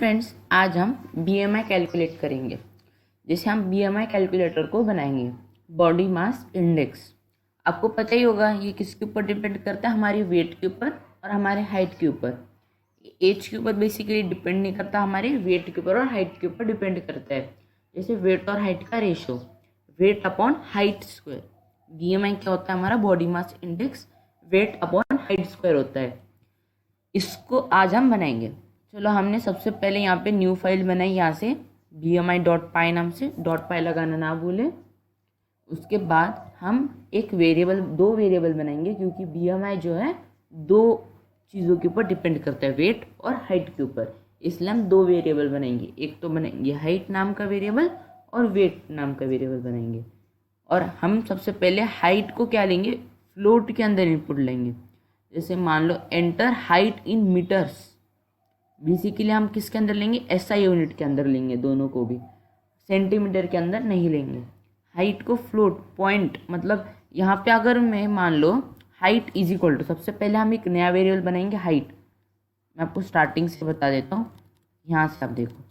Friends, आज हम BMI calculate करेंगे। जैसे हम बीएमआई कैलकुलेटर को बनाएंगे, बॉडी मास इंडेक्स। आपको पता ही होगा ये किसके ऊपर डिपेंड करता है, हमारी वेट के ऊपर और हमारे हाइट के ऊपर। एज के ऊपर बेसिकली डिपेंड नहीं करता, हमारे वेट के ऊपर और हाइट के ऊपर डिपेंड करता है। जैसे वेट और हाइट का ratio, wait upon height square. BMI क्या होता है, हमारा body mass index wait upon height square होता है। इसको आज हम बनाएंगे। चलो, हमने सबसे पहले यहाँ पे न्यू फाइल बनाई, यहाँ से bmi.py नाम से, .py लगाना ना भूलें। उसके बाद हम एक वेरिएबल, दो वेरिएबल बनाएंगे, क्योंकि बीएमआई जो है दो चीज़ों के ऊपर डिपेंड करता है, वेट और हाइट के ऊपर। इसलिए हम दो वेरिएबल बनाएंगे, एक तो बनाएंगे हाइट नाम का वेरिएबल और वेट नाम का वेरिएबल बनाएंगे। और हम सबसे पहले हाइट को क्या लेंगे, फ्लोट के अंदर इनपुट लेंगे। जैसे मान लो enter height in metres, basically हम किसके अंदर लेंगे, एसआई यूनिट के अंदर लेंगे, दोनों को भी सेंटीमीटर के अंदर नहीं लेंगे। हाइट को फ्लोट पॉइंट, मतलब यहाँ पे अगर मैं मान लो हाइट इज इक्वल टू, सबसे पहले हम एक नया वेरिएबल बनाएंगे हाइट। मैं आपको स्टार्टिंग से बता देता हूँ, यहाँ से आप देखो।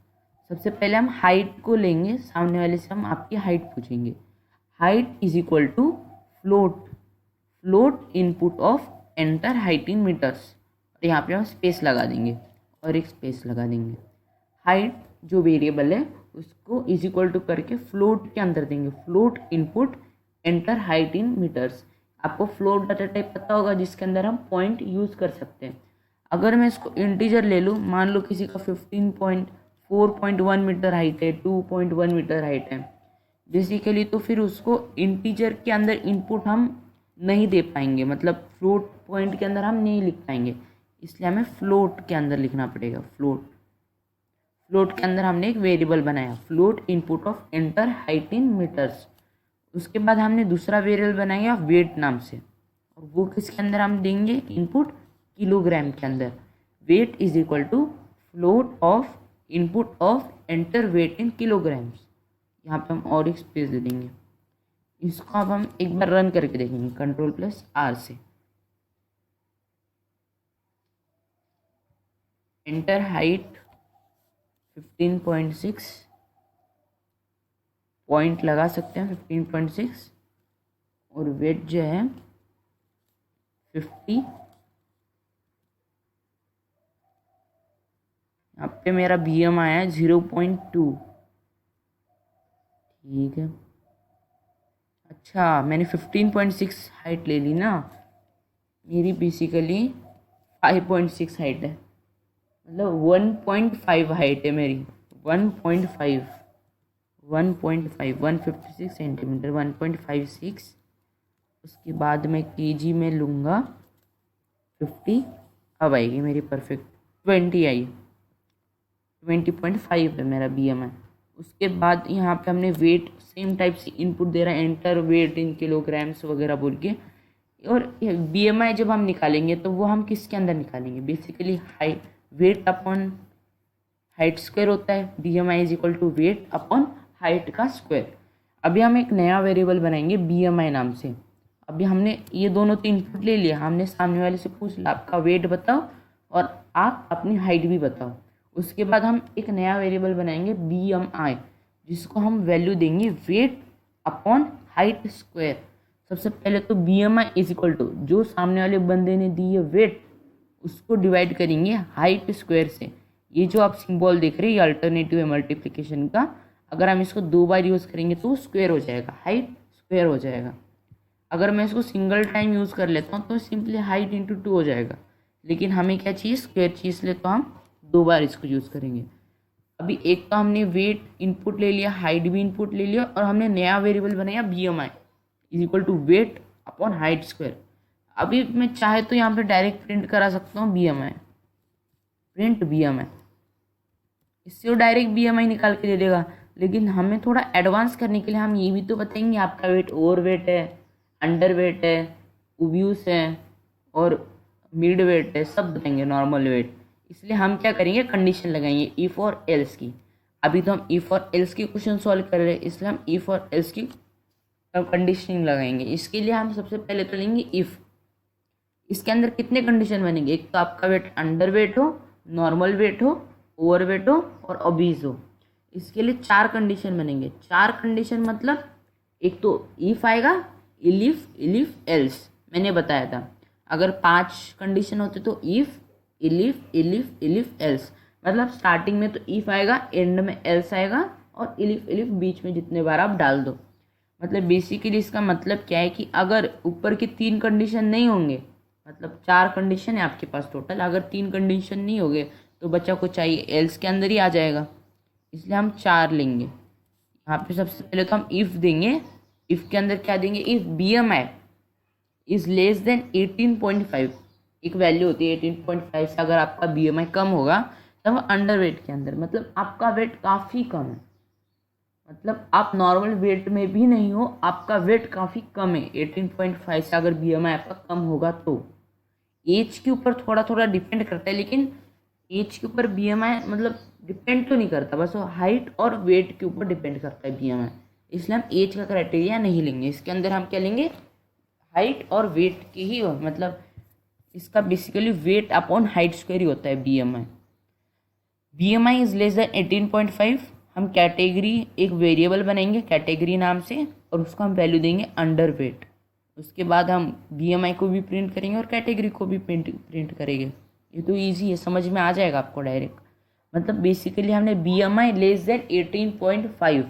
सबसे पहले हम हाइट को लेंगे, सामने वाले से हम आपकी हाइट पूछेंगे। Height is equal to float, float input of enter height in meters, और यहाँ पे हम स्पेस लगा देंगे और एक स्पेस लगा देंगे। हाइट जो वेरिएबल है उसको इज इक्वल टू करके फ्लोट के अंदर देंगे, float input enter height in meters. आपको फ्लोट डाटा टाइप पता होगा, जिसके अंदर हम पॉइंट यूज़ कर सकते हैं। अगर मैं इसको इंटीजर ले लूँ, मान लो किसी का 4.1 मीटर हाइट है, 2.1 मीटर हाइट है बेसिकली, तो फिर उसको इंटीजर के अंदर इनपुट हम नहीं दे पाएंगे, मतलब फ्लोट पॉइंट के अंदर हम नहीं लिख पाएंगे। इसलिए हमें फ्लोट के अंदर लिखना पड़ेगा। फ्लोट के अंदर हमने एक वेरिएबल बनाया, float input of enter height in meters. उसके बाद हमने दूसरा वेरिएबल बनाया वेट नाम से, और वो किसके अंदर हम देंगे, इनपुट किलोग्राम के अंदर। Weight is equal to float of input of enter weight in kilograms. यहाँ पे हम और एक स्पेस दे देंगे। इसको अब हम एक बार रन करके देखेंगे, Ctrl+R से। एंटर हाइट 15.6, पॉइंट लगा सकते हैं 15.6, और वेट जो है 50। यहाँ पे मेरा बीएम आया है 0.2। ठीक है, अच्छा मैंने 15.6 हाइट ले ली ना, मेरी बेसिकली 5.6 हाइट है, मतलब 1.5 हाइट है मेरी। 156 सेंटीमीटर, 1.56। उसके बाद मैं केजी में लूँगा 50, अब आएगी मेरी परफेक्ट 20 आई, 20.5 है मेरा बीएमआई। उसके बाद यहाँ पे हमने वेट सेम टाइप से इनपुट दे रहा है, एंटर वेट इन किलोग्राम्स वगैरह बोल के। और बीएमआई जब हम निकालेंगे तो वो हम किसके अंदर निकालेंगे, basically height, weight upon height square होता है। BMI is equal to weight upon height का स्क्वायर। अभी हम एक नया वेरिएबल बनाएंगे बीएमआई नाम से। अभी हमने ये दोनों तो इनपुट ले लिया, हमने सामने वाले से पूछ लिया आपका वेट बताओ और आप अपनी हाइट भी बताओ। उसके बाद हम एक नया वेरिएबल बनाएंगे बीएमआई, जिसको हम वैल्यू देंगे वेट अपॉन हाइट स्क्वायर। सबसे पहले तो बीएमआई इज इक्वल टू, जो सामने वाले बंदे ने दी है वेट, उसको डिवाइड करेंगे हाइट स्क्वायर से। ये जो आप सिंबल देख रहे हैं, ये अल्टरनेटिव है मल्टीप्लिकेशन का। अगर हम इसको दो बार यूज़ करेंगे तो स्क्वायर हो जाएगा, हाइट स्क्वायर हो जाएगा। अगर मैं इसको सिंगल टाइम यूज़ कर लेता हूँ तो सिंपली हाइट इंटू 2 हो जाएगा, लेकिन हमें क्या चाहिए, स्क्वायर चाहिए, इसलिए तो हम दो बार इसको यूज़ करेंगे। अभी एक तो हमने वेट इनपुट ले लिया, हाइट भी इनपुट ले लिया, और हमने नया वेरिएबल बनाया BMI is equal to weight upon height square. अभी मैं चाहे तो यहाँ पे डायरेक्ट प्रिंट करा सकता हूँ बीएमआई, प्रिंट बीएमआई, इससे वो डायरेक्ट बीएमआई निकाल के दे देगा। लेकिन हमें थोड़ा एडवांस करने के लिए हम ये भी तो बताएंगे आपका वेट ओवर वेट है, अंडर वेट है, ओब्यूस है और मिड वेट है, सब बताएंगे, नॉर्मल वेट। इसलिए हम क्या करेंगे, कंडीशन लगाएंगे इफ और एल्स की। अभी तो हम इफ और एल्स की क्वेश्चन सॉल्व कर रहे हैं, इसलिए हम इफ और एल्स की कंडीशनिंग लगाएंगे। इसके लिए हम सबसे पहले तो लेंगे इफ। इसके अंदर कितने कंडीशन बनेंगे, एक तो आपका वेट अंडर वेट हो, नॉर्मल वेट हो ओवरवेट हो और ओबीज हो। इसके लिए 4 कंडीशन बनेंगे। 4 कंडीशन मतलब एक तो इफ आएगा, इलिफ एल्स, मैंने बताया था। अगर 5 कंडीशन होते तो इफ इलिफ एल्स, मतलब स्टार्टिंग में तो इफ आएगा, एंड में एल्स आएगा और इलिफ बीच में जितने बार आप डाल दो। मतलब बेसिकली इसका मतलब क्या है कि अगर ऊपर के 3 कंडीशन नहीं होंगे, मतलब 4 कंडीशन है आपके पास टोटल, अगर 3 कंडीशन नहीं होंगे तो बच्चा को चाहिए एल्स के अंदर ही आ जाएगा, इसलिए हम 4 लेंगे। यहाँ पे सबसे पहले तो हम इफ देंगे। इफ के अंदर क्या देंगे, if BMI is less than 18.5, एक वैल्यू होती है 18.5 से अगर आपका BMI कम होगा तब अंडर वेट के अंदर, मतलब आपका वेट काफ़ी कम है, मतलब आप नॉर्मल वेट में भी नहीं हो, आपका वेट काफ़ी कम है। 18.5 से अगर BMI आपका कम होगा तो एज के ऊपर थोड़ा थोड़ा डिपेंड करता है, लेकिन एज के ऊपर BMI मतलब डिपेंड तो नहीं करता, बस वो हाइट और वेट के ऊपर डिपेंड करता है BMI, इसलिए हम एज का क्राइटेरिया नहीं लेंगे। इसके अंदर हम क्या लेंगे, हाइट और वेट की ही हो, मतलब इसका basically weight upon height square ही होता है BMI। BMI is less than 18.5, हम कैटेगरी एक वेरिएबल बनाएंगे कैटेगरी नाम से और उसको हम वैल्यू देंगे अंडर वेट। उसके बाद हम BMI को भी प्रिंट करेंगे और कैटेगरी को भी प्रिंट करेंगे। ये तो इजी है, समझ में आ जाएगा आपको डायरेक्ट। मतलब बेसिकली हमने BMI लेस देन 18.5,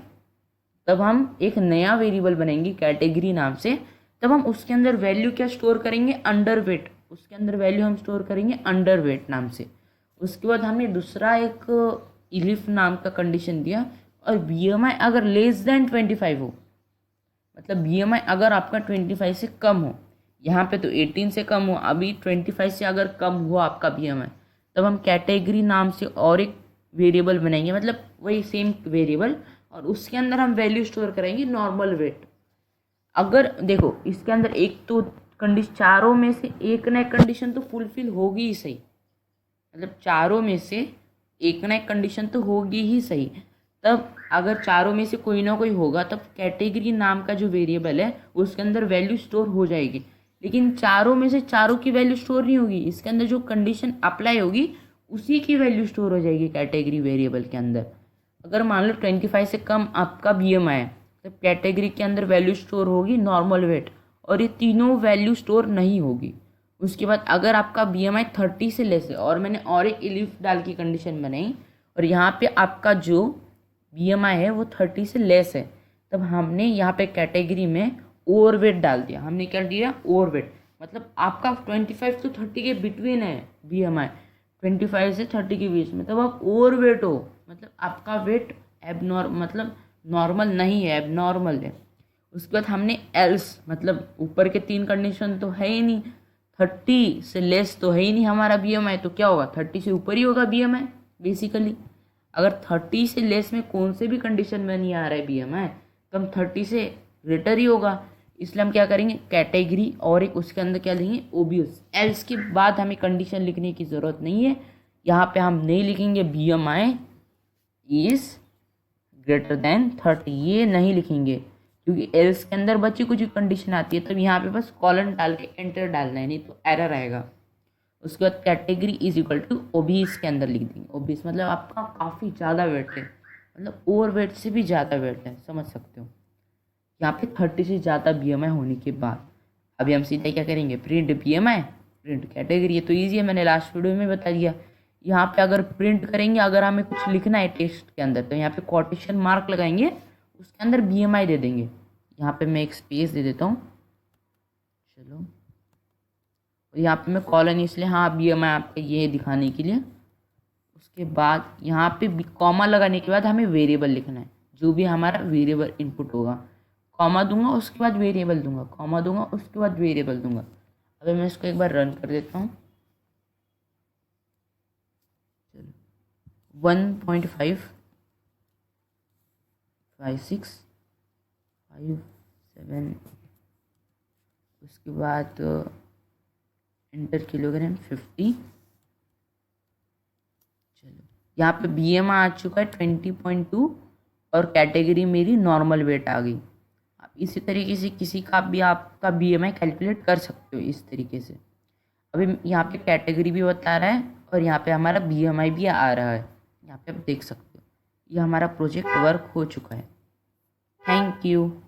तब हम एक नया वेरिएबल बनाएंगे कैटेगरी नाम से, तब हम उसके अंदर वैल्यू क्या स्टोर करेंगे, अंडर वेट, उसके अंदर वैल्यू हम स्टोर करेंगे अंडर वेट नाम से। उसके बाद हमने दूसरा एक इलिफ नाम का कंडीशन दिया, और BMI अगर लेस देन 25 हो, मतलब BMI अगर आपका 25 से कम हो, यहाँ पे तो 18 से कम हो, अभी 25 से अगर कम हुआ आपका BMI, तब हम कैटेगरी नाम से और एक वेरिएबल बनाएंगे, मतलब वही सेम वेरिएबल, और उसके अंदर हम वैल्यू स्टोर करेंगे नॉर्मल वेट। अगर देखो इसके अंदर एक तो कंडीशन, चारों में से एक ना एक कंडीशन तो फुलफिल होगी ही सही, मतलब चारों में से एक ना एक कंडीशन तो होगी ही सही, तब अगर चारों में से कोई ना कोई होगा तब कैटेगरी नाम का जो वेरिएबल है उसके अंदर वैल्यू स्टोर हो जाएगी। लेकिन चारों में से चारों की वैल्यू स्टोर नहीं होगी, इसके अंदर जो कंडीशन अप्लाई होगी उसी की वैल्यू स्टोर हो जाएगी कैटेगरी वेरिएबल के अंदर। अगर मान लो 25 से कम आपका BMI है, तब कैटेगरी के अंदर वैल्यू स्टोर होगी नॉर्मल वेट, और ये तीनों वैल्यू स्टोर नहीं होगी। उसके बाद अगर आपका BMI 30 से लेस है, और मैंने और एक इलिफ डाल की कंडीशन बनाई, और यहाँ पे आपका जो BMI है वो 30 से लेस है, तब हमने यहाँ पे कैटेगरी में ओवरवेट डाल दिया। हमने क्या दिया, ओवरवेट, मतलब आपका 25 to 30 के बिटवीन है BMI, 25 से 30 के बीच में, तब आप ओवरवेट हो, मतलब आपका वेट मतलब नॉर्मल नहीं है, एबनॉर्मल है। उसके बाद हमने एल्स, मतलब ऊपर के 3 कंडीशन तो है ही नहीं, 30 से लेस तो है ही नहीं हमारा BMI, तो क्या होगा, 30 से ऊपर ही होगा BMI बेसिकली। अगर 30 से लेस में कौन से भी कंडीशन में नहीं आ रहा है BMI, तो हम 30 से ग्रेटर ही होगा, इसलिए हम क्या करेंगे, कैटेगरी और एक उसके अंदर क्या लेंगे, ओबियस। एल्स के बाद हमें कंडीशन लिखने की ज़रूरत नहीं है, यहाँ पे हम नहीं लिखेंगे BMI इज ग्रेटर देन 30, ये नहीं लिखेंगे, क्योंकि एल्स के अंदर बच्ची कुछ कंडीशन आती है, तब यहाँ पे बस कॉलन डाल के एंटर डालना है, नहीं तो एरर आएगा। उसके बाद category is equal to OBC के अंदर लिख देंगे। ओबीस मतलब आपका काफ़ी ज़्यादा वेट है, मतलब ओवर वेट से भी ज़्यादा वेट है, समझ सकते हो। यहाँ पे 30 से ज़्यादा BMI होने के बाद अभी हम सीधा क्या करेंगे, प्रिंट BMI प्रिंट कैटेगरी। ये तो ईजी है, मैंने लास्ट वीडियो में बता दिया। यहाँ पे अगर प्रिंट करेंगे, अगर हमें कुछ लिखना है टेक्स्ट के अंदर, तो यहाँ पे कोटेशन मार्क लगाएंगे, उसके अंदर BMI दे देंगे। यहाँ पे मैं एक स्पेस दे देता हूँ, चलो, यहाँ पे मैं कॉलन इसलिए, हाँ BMI आपका ये दिखाने के लिए। उसके बाद यहाँ पे कॉमा लगाने के बाद हमें वेरिएबल लिखना है, जो भी हमारा वेरिएबल इनपुट होगा, कॉमा दूंगा उसके बाद वेरिएबल दूंगा, कॉमा दूंगा उसके बाद वेरिएबल दूंगा। अभी मैं इसको एक बार रन कर देता हूँ, चलो 1.5 5 6 5 7, उसके बाद इंटर किलोग्राम 50। चलो यहाँ पे BMI आ चुका है 20.2 और कैटेगरी मेरी नॉर्मल वेट आ गई। आप इसी तरीके से किसी का भी आपका BMI कैलकुलेट कर सकते हो इस तरीके से। अभी यहाँ पे कैटेगरी भी बता रहा है और यहाँ पे हमारा BMI भी आ रहा है यहाँ पे आप देख सकते हो। ये हमारा प्रोजेक्ट वर्क हो चुका है। Thank you.